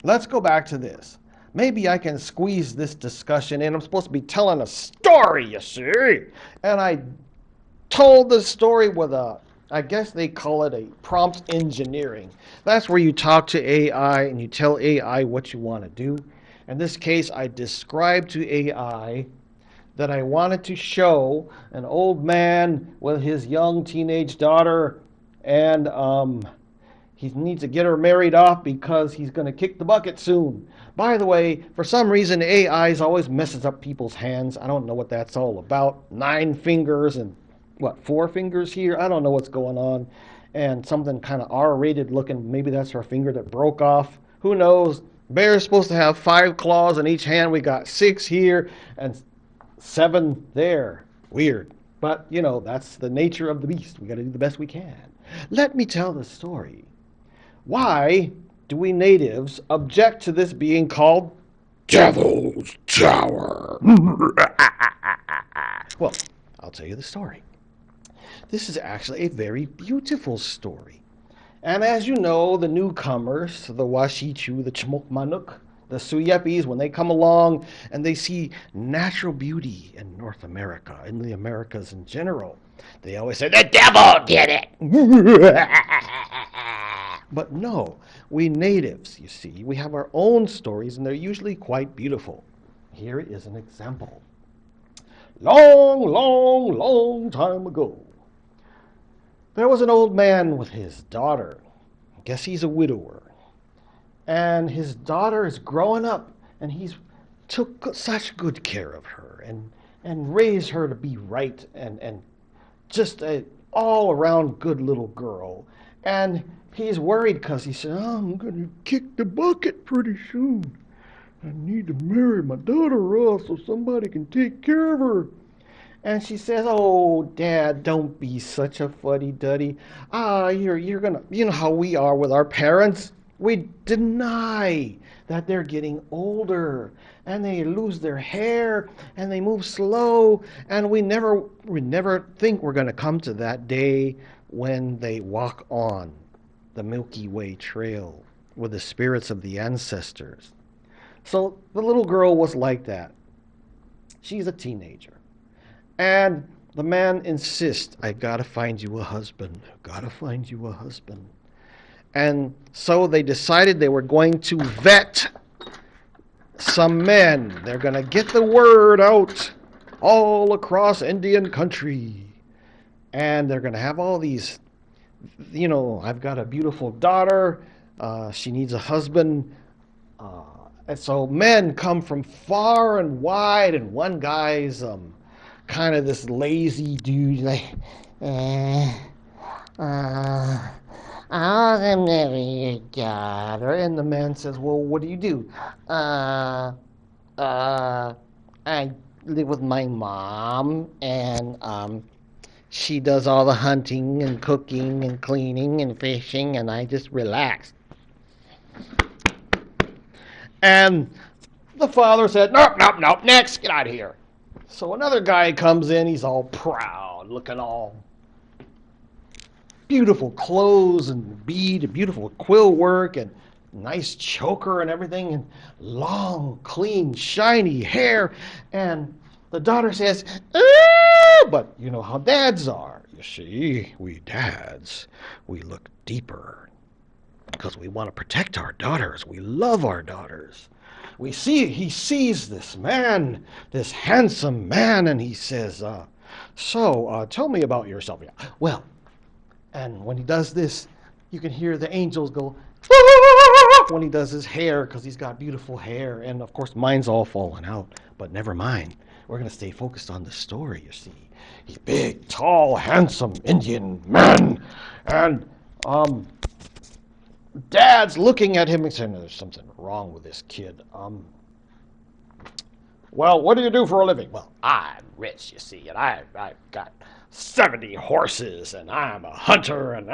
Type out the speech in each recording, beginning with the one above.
let's go back to this. Maybe I can squeeze this discussion in. I'm supposed to be telling a story, you see. And I told the story with I guess they call it a prompt engineering. That's where you talk to AI and you tell AI what you want to do. In this case, I described to AI that I wanted to show an old man with his young teenage daughter, and he needs to get her married off because he's going to kick the bucket soon. By the way, for some reason, AI always messes up people's hands. I don't know what that's all about. 9 fingers and what, 4 fingers here? I don't know what's going on. And something kind of R-rated looking. Maybe that's her finger that broke off. Who knows? Bear's supposed to have 5 claws in each hand. We got 6 here and 7 there. Weird. But, that's the nature of the beast. We got to do the best we can. Let me tell the story. Why do we natives object to this being called Devil's Tower? Well, I'll tell you the story. This is actually a very beautiful story. And as you know, the newcomers, the Washichu, the Chmokmanuk, the Suyepis, when they come along and they see natural beauty in North America, in the Americas in general, they always say, the devil did it! But no, we natives, you see, we have our own stories, and they're usually quite beautiful. Here is an example. Long, long, long time ago, there was an old man with his daughter. I guess he's a widower. And his daughter is growing up, and he's took such good care of her and raised her to be right and just a all-around good little girl. And he's worried because he said, I'm going to kick the bucket pretty soon. I need to marry my daughter off so somebody can take care of her. And she says, oh, Dad, don't be such a fuddy-duddy. You're going to, you know how we are with our parents. We deny that they're getting older and they lose their hair and they move slow, and we never think we're going to come to that day when they walk on the Milky Way trail with the spirits of the ancestors. So the little girl was like that. She's a teenager. And the man insists, I gotta find you a husband. Gotta find you a husband. And so they decided they were going to vet some men. They're going to get the word out all across Indian country. And they're going to have all these, I've got a beautiful daughter. She needs a husband. And so men come from far and wide, and one guy's kind of this lazy dude, like, I'll marry your daughter. And the man says, well, what do you do? I live with my mom, and she does all the hunting and cooking and cleaning and fishing, and I just relax. And the father said, nope, nope, nope, next, get out of here. So another guy comes in, he's all proud, looking all beautiful clothes and beautiful quill work and nice choker and everything, and long, clean, shiny hair. And the daughter says, but you know how dads are. You see, we dads, we look deeper because we want to protect our daughters. We love our daughters. He sees this man, this handsome man, and he says, tell me about yourself. Yeah. Well, and when he does this, you can hear the angels go when he does his hair, because he's got beautiful hair. And of course, mine's all falling out. But never mind. We're going to stay focused on the story, you see. He's big, tall, handsome Indian man. And Dad's looking at him and saying, there's something wrong with this kid. Well, what do you do for a living? Well, I'm rich, you see, and I've got 70 horses, and I'm a hunter, and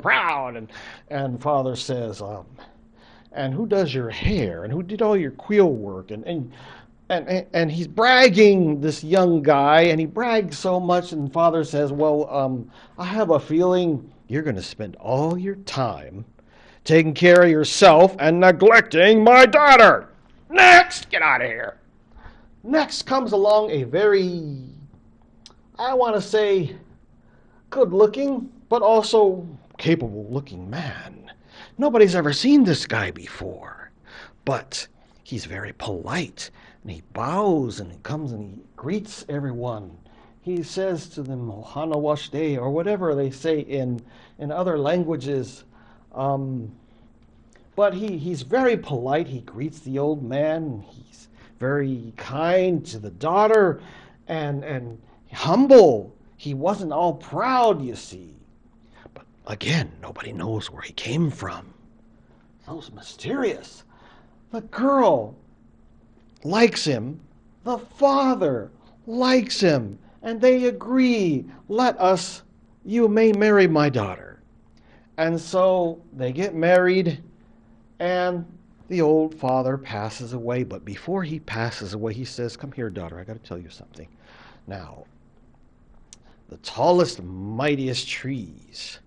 proud. And Father says, and who does your hair, and who did all your quill work, and he's bragging, this young guy, and he brags so much, and Father says, well, I have a feeling you're going to spend all your time taking care of yourself and neglecting my daughter. Next, get out of here. Next comes along a very, I want to say, good-looking, but also capable-looking man. Nobody's ever seen this guy before, but he's very polite, and he bows, and he comes and he greets everyone. He says to them, Ohana washde, or whatever they say in other languages. But he's very polite. He greets the old man. He's very kind to the daughter and humble. He wasn't all proud, you see. But again, nobody knows where he came from. So mysterious. The girl likes him. The father likes him. And they agree, you may marry my daughter. And so they get married, and the old father passes away. But before he passes away, he says, come here, daughter, I got to tell you something. Now, the tallest, mightiest trees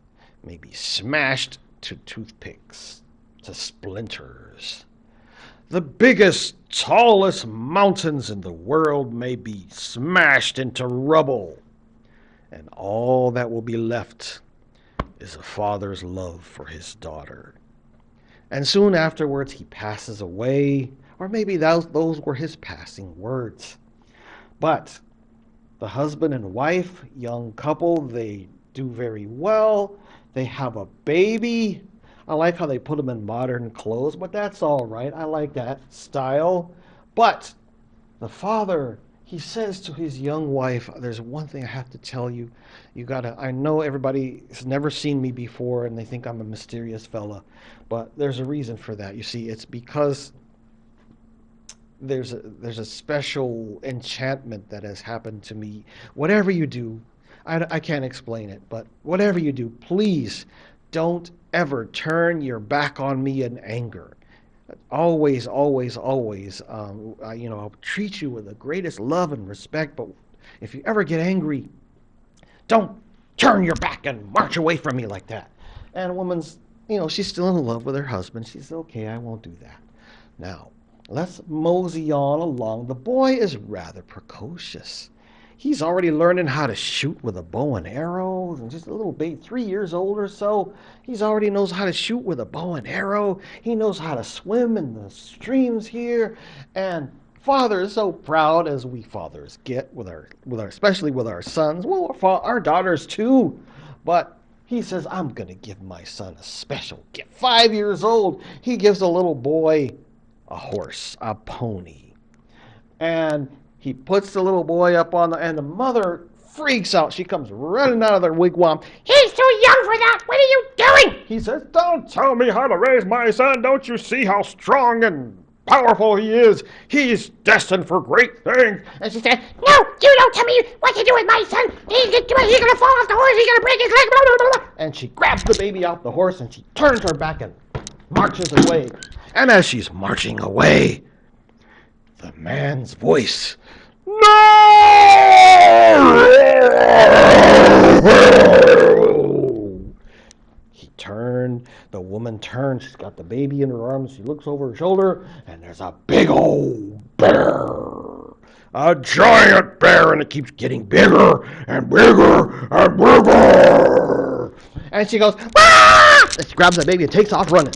may be smashed to toothpicks, to splinters. The biggest, tallest mountains in the world may be smashed into rubble. And all that will be left is a father's love for his daughter. And soon afterwards he passes away, or maybe those were his passing words. But the husband and wife, young couple, they do very well. They have a baby. I like how they put them in modern clothes, but that's all right. I like that style. But the father, he says to his young wife, there's one thing I have to tell you. I know everybody has never seen me before and they think I'm a mysterious fella, but there's a reason for that. You see, it's because there's a special enchantment that has happened to me. Whatever you do, I can't explain it, but whatever you do, please don't ever turn your back on me in anger. Always, always, always, I'll treat you with the greatest love and respect, but if you ever get angry, don't turn your back and march away from me like that. And a woman's, she's still in love with her husband. She says, okay, I won't do that. Now, let's mosey on along. The boy is rather precocious. He's already learning how to shoot with a bow and arrow, and just a little baby, 3 years old or so. He's already knows how to shoot with a bow and arrow. He knows how to swim in the streams here. And father is so proud, as we fathers get with our especially with our sons. Well, our daughters too. But he says, I'm going to give my son a special gift. 5 years old, he gives a little boy a horse, a pony. And he puts the little boy up and the mother freaks out. She comes running out of their wigwam. He's too young for that. What are you doing? He says, don't tell me how to raise my son. Don't you see how strong and powerful he is? He's destined for great things. And she said, no, you don't tell me what to do with my son. He's going to fall off the horse. He's going to break his leg. Blah, blah, blah. And she grabs the baby off the horse and she turns her back and marches away. And as she's marching away, the man's voice, no! The woman turned, she's got the baby in her arms, she looks over her shoulder, and there's a big old bear. A giant bear, and it keeps getting bigger and bigger and bigger. And she goes, ah! And she grabs the baby and takes off running.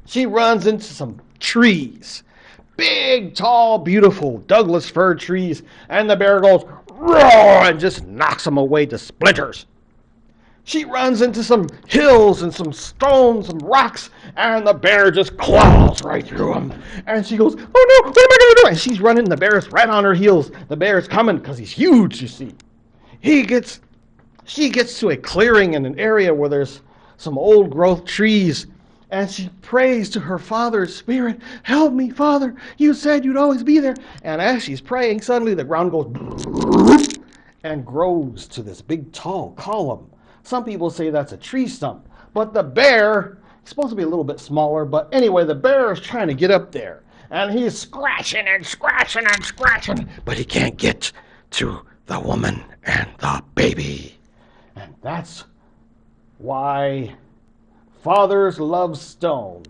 She runs into some trees. Big, tall, beautiful Douglas fir trees. And the bear goes, roar, and just knocks them away to splinters. She runs into some hills and some stones, some rocks, and the bear just claws right through them. And she goes, oh no, what am I going to do? And she's running, the bear's right on her heels. The bear's coming because he's huge, you see. She gets to a clearing in an area where there's some old growth trees. And she prays to her father's spirit, help me, Father, you said you'd always be there. And as she's praying, suddenly the ground goes and grows to this big, tall column. Some people say that's a tree stump. But the bear, he's supposed to be a little bit smaller, but anyway, the bear is trying to get up there. And he's scratching and scratching and scratching, but he can't get to the woman and the baby. And that's why father's love stone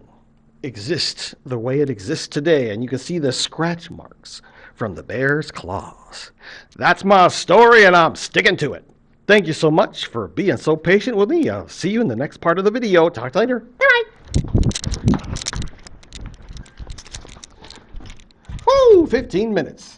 exists the way it exists today, and you can see the scratch marks from the bear's claws. That's my story, and I'm sticking to it. Thank you so much for being so patient with me. I'll see you in the next part of the video. Talk to you later. Bye. Woo! 15 minutes.